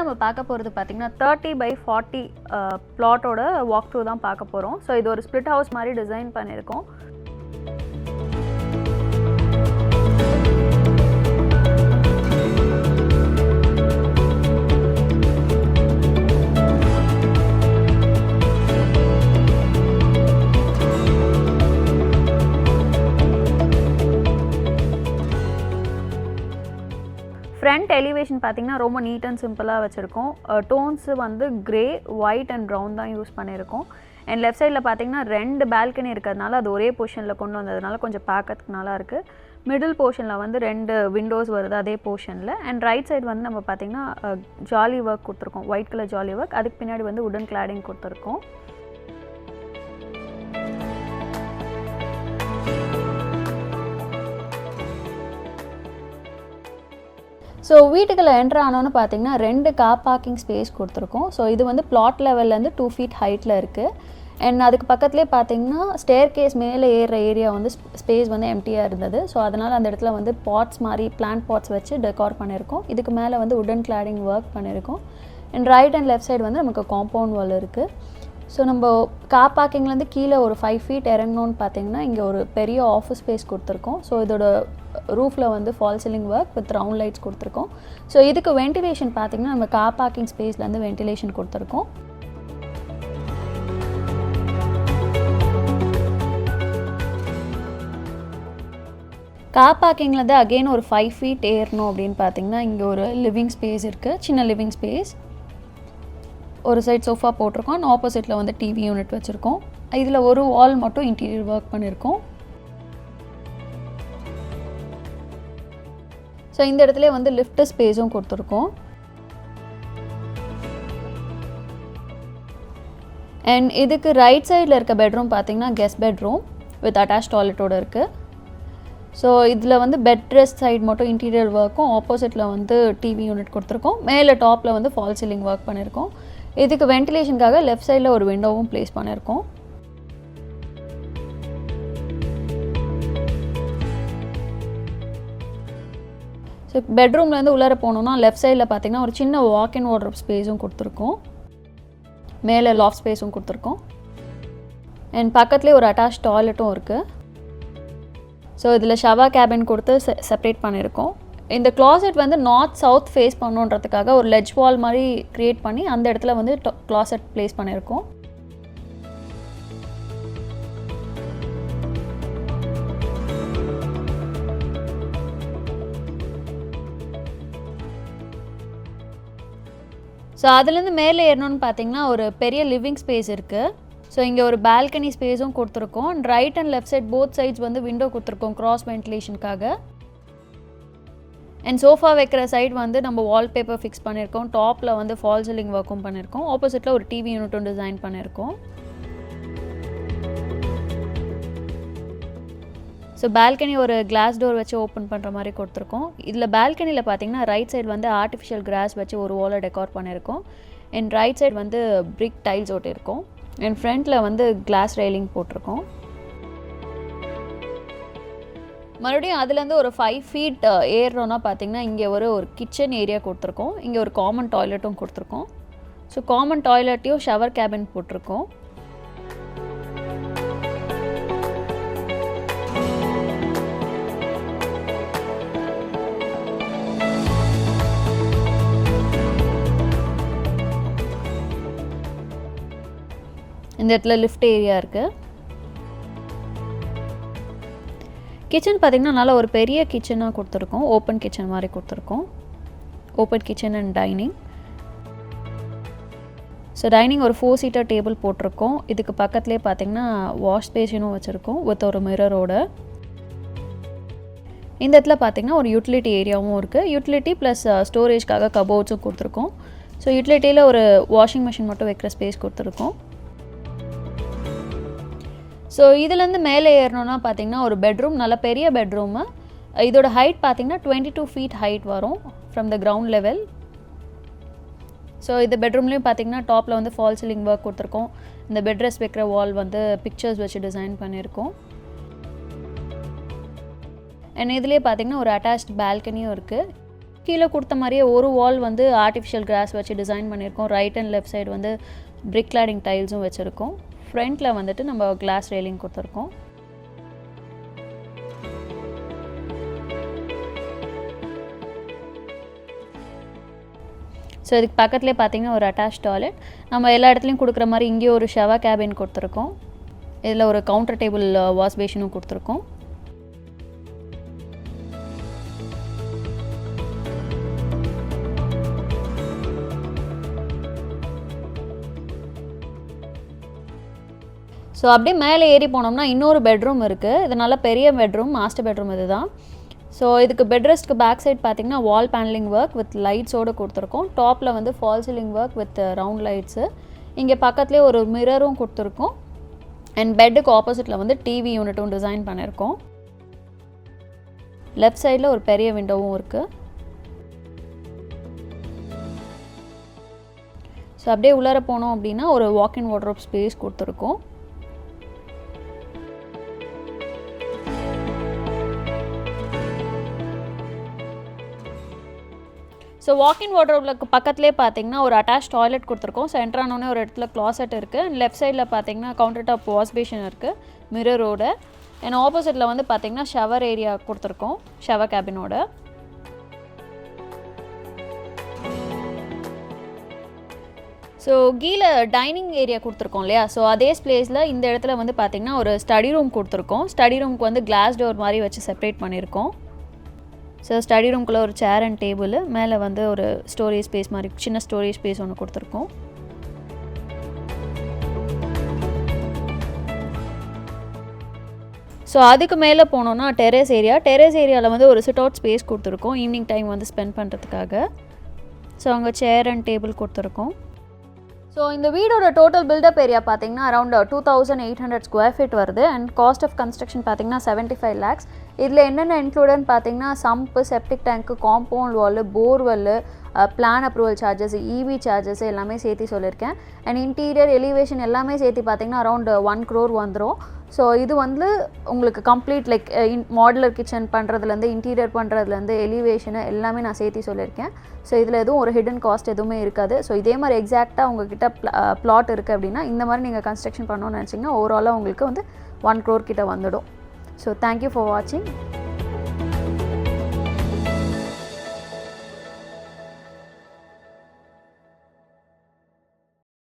நம்ம பார்க்க போகிறது பார்த்திங்கன்னா 30x40 பிளாட்டோட வாக் த்ரூ தான் பார்க்க போகிறோம். ஸோ இது ஒரு ஸ்ப்ளிட் ஹவுஸ் மாதிரி டிசைன் பண்ணியிருக்கோம். ஃப்ரண்ட் எலிவேஷன் பார்த்திங்கன்னா ரொம்ப நீட் அண்ட் சிம்பிளாக வச்சுருக்கோம். டோன்ஸு வந்து க்ரே, ஒயிட் அண்ட் ப்ரௌன் தான் யூஸ் பண்ணியிருக்கோம். அண்ட் லெஃப்ட் சைடில் பார்த்திங்கன்னா 2 பால்கனி இருக்கிறதுனால அது ஒரே போர்ஷனில் கொண்டு வந்ததுனால கொஞ்சம் பார்க்கறதுக்கு நல்லா இருக்குது. மிடில் போர்ஷனில் வந்து 2 விண்டோஸ் வருது அதே போர்ஷனில். அண்ட் ரைட் சைடு வந்து நம்ம பார்த்திங்கன்னா ஜாலி ஒர்க் கொடுத்துருக்கோம், ஒயிட் கலர் ஜாலி ஒர்க். அதுக்கு பின்னாடி வந்து உடன் கிளாடிங் கொடுத்துருக்கோம். ஸோ வீட்டுக்குள்ளே என்ட்ரு ஆனோன்னு பார்த்தீங்கன்னா 2 கார் பார்க்கிங் ஸ்பேஸ் கொடுத்துருக்கோம். ஸோ இது வந்து பிளாட் லெவல்லேருந்து 2 feet ஹைட்டில் இருக்குது. அண்ட் அதுக்கு பக்கத்துலேயே பார்த்தீங்கன்னா ஸ்டேர் கேஸ் மேலே ஏறுற ஏரியா வந்து ஸ்பேஸ் வந்து எம்டியாக இருந்தது. ஸோ அதனால் அந்த இடத்துல வந்து பாட்ஸ் மாதிரி பிளான்ட் பாட்ஸ் வச்சு டெக்கார் பண்ணியிருக்கோம். இதுக்கு மேலே வந்து உடன் கிளாடிங் ஒர்க் பண்ணியிருக்கோம். And right and left side வந்து நமக்கு காம்பவுண்ட் வால் இருக்குது. ஸோ நம்ம கார் பார்க்கிங்லேருந்து கீழே ஒரு 5 feet இறங்கணுன்னு பார்த்தீங்கன்னா இங்கே ஒரு பெரிய ஆஃபீஸ் ஸ்பேஸ் கொடுத்துருக்கோம். ஸோ இதோட ரூஃபில் வந்து fall ceiling work with round lights கொடுத்துருக்கோம். ஸோ இதுக்கு வென்டிலேஷன் பார்த்திங்கன்னா நம்ம கார் பார்க்கிங் ஸ்பேஸ்லேருந்து வென்டிலேஷன் கொடுத்துருக்கோம். கார் பார்க்கிங்லேருந்து அகெயின் ஒரு 5 feet ஏறணும் அப்படின்னு பார்த்தீங்கன்னா இங்கே ஒரு லிவிங் ஸ்பேஸ் இருக்குது, சின்ன லிவிங் ஸ்பேஸ். ஒரு சைட் சோஃபா போட்டிருக்கோம், அண்ட் ஆப்போசிட்டில் வந்து டிவி யூனிட் வச்சுருக்கோம். இதில் ஒரு வால் மட்டும் இன்டீரியர் ஒர்க் பண்ணியிருக்கோம். ஸோ இந்த இடத்துல வந்து லிஃப்ட் ஸ்பேஸும் கொடுத்துருக்கோம். அண்ட் இதுக்கு ரைட் சைடில் இருக்க பெட்ரூம் பார்த்திங்கன்னா கெஸ்ட் பெட்ரூம் வித் அட்டாச் டாய்லெட்டோடு இருக்குது. ஸோ இதில் வந்து பெட் ரெஸ்ட் சைடு மட்டும் இன்டீரியர் ஒர்க்கும், ஆப்போசிட்டில் வந்து டிவி யூனிட் கொடுத்துருக்கோம். மேலே டாப்பில் வந்து ஃபால் சீலிங் ஒர்க் பண்ணியிருக்கோம். இதுக்கு வென்டிலேஷனுக்காக லெஃப்ட் சைடில் ஒரு விண்டோவும் ப்ளேஸ் பண்ணியிருக்கோம். ஸோ பெட்ரூம்லேருந்து உள்ளார போனோம்னா லெஃப்ட் சைடில் பார்த்திங்கன்னா ஒரு சின்ன வாக்கின் வார்ட்ரோப் ஸ்பேஸும் கொடுத்துருக்கோம். மேலே லாஃப்ட் ஸ்பேஸும் கொடுத்துருக்கோம். அண்ட் பக்கத்துலேயே ஒரு அட்டாச் டாய்லெட்டும் இருக்குது. ஸோ இதில் ஷவர் கேபின் கொடுத்து செப்பரேட் பண்ணியிருக்கோம். இந்த கிளாசெட் வந்து நார்த் சவுத் ஃபேஸ் பண்ணுன்றதுக்காக ஒரு லெட்ஜ் வால் மாதிரி க்ரியேட் பண்ணி அந்த இடத்துல வந்து கிளாசெட் ப்ளேஸ் பண்ணியிருக்கோம். ஸோ அதுலேருந்து மேலே ஏறணும்னு பார்த்தீங்கன்னா ஒரு பெரிய லிவிங் ஸ்பேஸ் இருக்குது. ஸோ இங்கே ஒரு பால்கனி ஸ்பேஸும் கொடுத்துருக்கோம். And right and left side both sides வந்து விண்டோ கொடுத்துருக்கோம் கிராஸ் வென்டிலேஷனுக்காக. அண்ட் சோஃபா வைக்கிற சைடு வந்து நம்ம வால்பேப்பர் ஃபிக்ஸ் பண்ணியிருக்கோம். டாப்பில் வந்து ஃபால் சீலிங் ஒர்க்கும் பண்ணியிருக்கோம். ஆப்போசிட்டில் ஒரு டிவி யூனிட்டும் டிசைன் பண்ணியிருக்கோம். ஸோ பால்கனி ஒரு கிளாஸ் டோர் வச்சு ஓப்பன் பண்ணுற மாதிரி கொடுத்துருக்கோம். இதில் பால்கனியில் பார்த்தீங்கன்னா ரைட் சைடு வந்து ஆர்டிஃபிஷியல் கிராஸ் வச்சு ஒரு வாலை டெக்கார் பண்ணியிருக்கோம். அண்ட் ரைட் சைடு வந்து பிரிக் டைல்ஸ் ஓட்டியிருக்கோம். அண்ட் ஃப்ரண்ட்டில் வந்து கிளாஸ் ரெயிலிங் போட்டிருக்கோம். மறுபடியும் அதுலேருந்து ஒரு 5 feet ஏறுறோன்னா பார்த்திங்கன்னா இங்கே ஒரு கிச்சன் ஏரியா கொடுத்துருக்கோம். இங்கே ஒரு காமன் டாய்லெட்டும் கொடுத்துருக்கோம். ஸோ காமன் டாய்லெட்டையும் ஷவர் கேபின் போட்டிருக்கோம். இந்த இடத்துல லிஃப்ட் ஏரியா இருக்குது. கிச்சன் பார்த்திங்கன்னா நல்லா ஒரு பெரிய கிச்சனாக கொடுத்துருக்கோம். ஓப்பன் கிச்சன் மாதிரி கொடுத்துருக்கோம். Open kitchen and dining. So dining ஒரு 4 seater டேபிள் போட்டிருக்கோம். இதுக்கு பக்கத்துலேயே பார்த்திங்கன்னா வாஷ் பேஷனும் வச்சுருக்கோம் வித் ஒரு மிரரோட. இந்த இடத்துல பார்த்திங்கன்னா ஒரு யூட்டிலிட்டி ஏரியாவும் இருக்குது. யூட்டிலிட்டி ப்ளஸ் ஸ்டோரேஜ்க்காக கபோர்ட்ஸும் கொடுத்துருக்கோம். ஸோ யூட்டிலிட்டியில் ஒரு வாஷிங் மிஷின் மட்டும் வைக்கிற ஸ்பேஸ் கொடுத்துருக்கோம். ஸோ இதுலேருந்து மேலே ஏறணுன்னா பார்த்திங்கன்னா ஒரு பெட்ரூம், நல்ல பெரிய பெட்ரூமு. இதோட ஹைட் பார்த்திங்கன்னா 22 feet ஹைட் வரும் from the ground level. So இந்த பெட்ரூம்லேயும் பார்த்திங்கன்னா டாப்பில் வந்து ஃபால் சீலிங் ஒர்க் கொடுத்துருக்கோம். இந்த பெட் ரெஸ்ட் வைக்கிற வால் வந்து பிக்சர்ஸ் வச்சு டிசைன் பண்ணியிருக்கோம். அண்ட் இதுலேயே பார்த்திங்கன்னா ஒரு அட்டாச்ட் பால்கனியும் இருக்குது. கீழே கொடுத்த மாதிரியே ஒரு வால் வந்து ஆர்டிஃபிஷியல் கிராஸ் வச்சு டிசைன் பண்ணியிருக்கோம். ரைட் அண்ட் லெஃப்ட் சைடு வந்து பிரிக் கிளாடிங் டைல்ஸும் வச்சுருக்கோம். ஃப்ரண்ட்டில் வந்துட்டு நம்ம கிளாஸ் ரெயிலிங் கொடுத்துருக்கோம். ஸோ இதுக்கு பக்கத்துலேயே பார்த்தீங்கன்னா ஒரு அட்டாச் டாய்லெட். நம்ம எல்லா இடத்துலையும் கொடுக்குற மாதிரி இங்கேயும் ஒரு ஷவர் கேபின் கொடுத்துருக்கோம். இதில் ஒரு கவுண்டர் டேபிள் வாஷ் பேஷனும் கொடுத்துருக்கோம். ஸோ அப்படியே மேலே ஏறி போனோம்னா இன்னொரு பெட்ரூம் இருக்குது. இது நல்ல பெரிய பெட்ரூம், மாஸ்டர் பெட்ரூம் இது தான். ஸோ இதுக்கு பெட் ரெஸ்ட்க்கு பேக் சைட் பார்த்தீங்கன்னா வால் பேனலிங் ஒர்க் வித் லைட்ஸோடு கொடுத்துருக்கோம். டாப்பில் வந்து fall ceiling work with round lights. இங்கே பக்கத்துலேயே ஒரு மிரரும் கொடுத்துருக்கோம். அண்ட் பெட்டுக்கு ஆப்போசிட்டில் வந்து டிவி யூனிட்டும் டிசைன் பண்ணியிருக்கோம். லெஃப்ட் சைடில் ஒரு பெரிய விண்டோவும் இருக்குது. ஸோ அப்படியே உள்ளார போனோம் அப்படின்னா ஒரு வாக்கின் வார்ட்ரோப் ஸ்பேஸ் கொடுத்துருக்கோம். ஸோ வாக்கின் வார்ட்ரோப்க்கு பக்கத்துலேயே பார்த்தீங்கன்னா ஒரு அட்டாச் டாய்லெட் கொடுத்துருக்கோம். ஸோ என்ட்ரு ஆனோடனே ஒரு இடத்துல க்ளாசெட் இருக்குது. அண்ட் லெஃப்ட் சைடில் பார்த்தீங்கன்னா கவுண்டர் டாப் வாஷ் பேஷன் இருக்குது மிரரோட. அண்ட் ஆப்போசிட்டில் வந்து பார்த்தீங்கன்னா ஷவர் ஏரியா கொடுத்துருக்கோம், ஷவர் கேபினோட. ஸோ கீழே டைனிங் ஏரியா கொடுத்துருக்கோம் இல்லையா? ஸோ அதே ஸ்பேஸில் இந்த இடத்துல வந்து பார்த்தீங்கன்னா ஒரு ஸ்டடி ரூம் கொடுத்துருக்கோம். ஸ்டடி ரூமுக்கு வந்து கிளாஸ் டோர் மாதிரி வச்சு செப்பரேட் பண்ணியிருக்கோம். ஸோ ஸ்டடி ரூம்குள்ளே ஒரு சேர் அண்ட் டேபிள், மேலே வந்து ஒரு ஸ்டோரேஜ் ஸ்பேஸ் மாதிரி சின்ன ஸ்டோரேஜ் ஸ்பேஸ் ஒன்று கொடுத்துருக்கோம். ஸோ அதுக்கு மேலே போனோன்னா டெரேஸ் ஏரியா. டெரேஸ் ஏரியாவில் வந்து ஒரு சிட் அவுட் ஸ்பேஸ் கொடுத்துருக்கோம் ஈவினிங் டைம் வந்து ஸ்பெண்ட் பண்ணுறதுக்காக. ஸோ அங்கே சேர் அண்ட் டேபிள் கொடுத்துருக்கோம். ஸோ இந்த வீடோட டோட்டல் பில்டப் ஏரியா பார்த்தீங்கன்னா அரௌண்ட் 2800 ஸ்கொயர் ஃபீட் வருது. அண்ட் காஸ்ட் ஆஃப் கன்ஸ்ட்ரக்ஷன் பார்த்தீங்கன்னா 75 lakhs. இதில் என்னென்ன இன்க்ளூடுன்னு பார்த்தீங்கன்னா sump, septic tank, compound wall, borewell, plan approval charges, EV charges எல்லாமே சேர்த்து சொல்லியிருக்கேன். அண்ட் இன்டீரியர் எலிவேஷன் எல்லாமே சேர்த்து பார்த்தீங்கன்னா அரௌண்ட் 1 crore வந்துடும். ஸோ இது வந்து உங்களுக்கு கம்ப்ளீட் லைக் மாடுலர் கிச்சன் பண்ணுறதுலேருந்து இன்டீரியர் பண்ணுறதுலேருந்து எலிவேஷனு எல்லாமே நான் சேர்த்து சொல்லியிருக்கேன். ஸோ இதில் எதுவும் ஒரு ஹிடன் காஸ்ட் எதுவுமே இருக்காது. ஸோ இதே மாதிரி எக்ஸாக்டாக உங்ககிட்ட பிளாட் இருக்குது அப்படின்னா இந்த மாதிரி நீங்கள் கன்ஸ்ட்ரக்ஷன் பண்ணணும்னு நினச்சிங்கன்னா ஓவராலாக உங்களுக்கு வந்து 1 crore கிட்ட வந்துடும். ஸோ தேங்க்யூ ஃபார் வாட்சிங்.